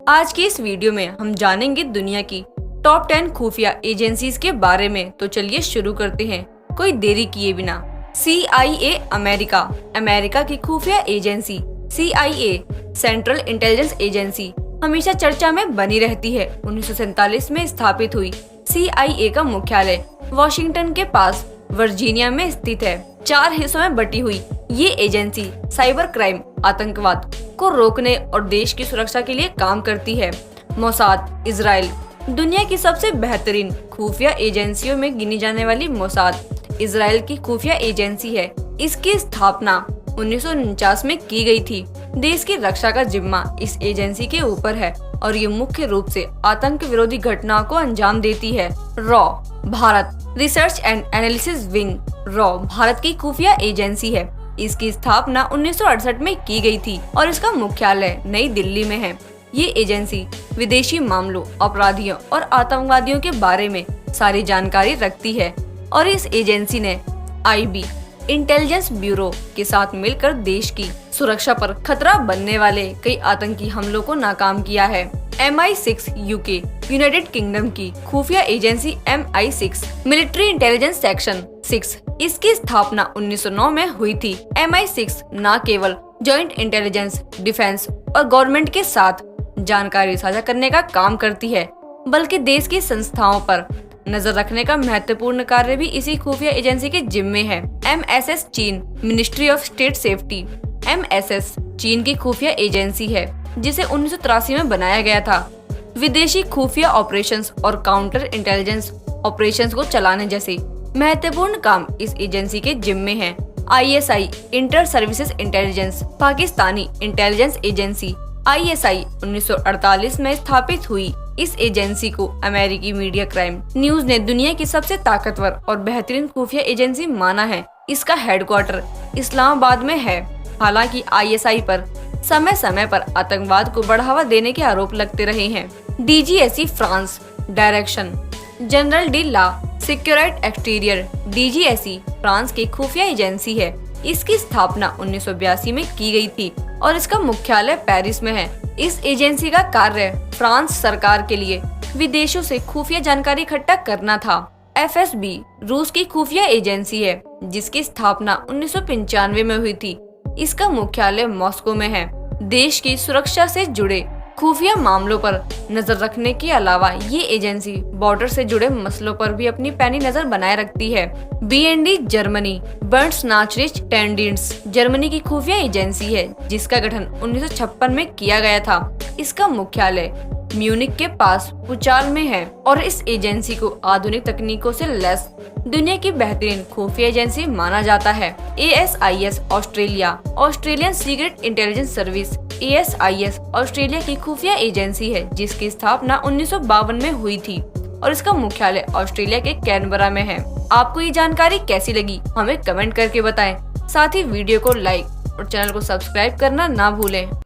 आज की इस वीडियो में हम जानेंगे दुनिया की टॉप 10 खुफिया एजेंसीज के बारे में। तो चलिए शुरू करते हैं कोई देरी किए बिना। CIA अमेरिका की खुफिया agency. CIA central intelligence agency हमेशा चर्चा में बनी रहती है। 1947 में स्थापित हुई CIA का मुख्यालय वॉशिंगटन के पास वर्जीनिया में स्थित है। 4 हिस्सों में बटी हुई ये एजेंसी साइबर क्राइम, आतंकवाद को रोकने और देश की सुरक्षा के लिए काम करती है। मोसाद इजराइल दुनिया की सबसे बेहतरीन खुफिया एजेंसियों में गिनी जाने वाली मोसाद इजराइल की खुफिया एजेंसी है। इसकी स्थापना 1949 में की गई थी। देश की रक्षा का जिम्मा इस एजेंसी के ऊपर है और ये मुख्य रूप से आतंक विरोधी घटनाओं को अंजाम देती है। Raw Bharat research and analysis wing raw Bharat की खुफिया एजेंसी है। इसकी स्थापना 1968 में की गई थी और इसका मुख्यालय नई दिल्ली में है। ये एजेंसी विदेशी मामलों, अपराधियों और आतंकवादियों के बारे में सारी जानकारी रखती है और इस एजेंसी ने IB इंटेलिजेंस ब्यूरो के साथ मिलकर देश की सुरक्षा पर खतरा बनने वाले कई आतंकी हमलों को नाकाम किया है। MI6 UK यूनाइटेड किंगडम की खुफिया agency MI6 military intelligence section 6 इसकी स्थापना 1909 में हुई थी। MI6 न केवल जॉइंट इंटेलिजेंस, डिफेंस और गवर्नमेंट के साथ जानकारी साझा करने का काम करती है, बल्कि देश की संस्थाओं पर नजर रखने का महत्वपूर्ण कार्य भी इसी खुफिया एजेंसी के जिम्मे है। MSS चीन ministry of state safety MSS चीन की खुफिया एजेंसी है जिसे 1983 में बनाया गया था। विदेशी खुफिया ऑपरेशंस और काउंटर इंटेलिजेंस ऑपरेशंस को चलाने जैसे महत्वपूर्ण काम इस एजेंसी के जिम्मे हैं। ISI inter services intelligence Pakistani intelligence agency ISI 1948 में स्थापित हुई। इस एजेंसी को अमेरिकी मीडिया क्राइम न्यूज ने दुनिया की सबसे ताकतवर और बेहतरीन खुफिया एजेंसी माना है। इसका हेडक्वार्टर इस्लामाबाद में है। हालांकि ISI पर समय समय पर आतंकवाद को बढ़ावा देने के आरोप लगते रहे हैं। DGSE France Direction Generale de la Securite Exterieure DGSE France की खुफिया एजेंसी है। इसकी स्थापना 1982 में की गई थी और इसका मुख्यालय पेरिस में है। इस एजेंसी का कार्य फ्रांस सरकार के लिए विदेशों से खुफिया जानकारी इकट्ठा करना था। FSB रूस की खुफिया एजेंसी है जिसकी स्थापना 1995 में हुई थी। इसका मुख्यालय मॉस्को में है। देश की सुरक्षा से जुड़े खुफिया मामलों पर नजर रखने के अलावा ये एजेंसी बॉर्डर से जुड़े मसलों पर भी अपनी पैनी नजर बनाए रखती है। BND जर्मनी बर्न्सनाचरिच टेंडिंस जर्मनी की खुफिया एजेंसी है जिसका गठन 1956 में किया गया था। इसका मुख्यालय म्यूनिक के पास पुचाल में है और इस एजेंसी को आधुनिक तकनीकों से लैस दुनिया की बेहतरीन खुफिया एजेंसी माना जाता है। ASIS Australia Australian secret intelligence service ASIS Australia की खुफिया एजेंसी है जिसकी स्थापना 1952 में हुई थी और इसका मुख्यालय ऑस्ट्रेलिया के कैनबरा में है। आपको ये जानकारी कैसी लगी हमें कमेंट करके बताएं। साथ ही वीडियो को लाइक और चैनल को सब्सक्राइब करना ना भूलें।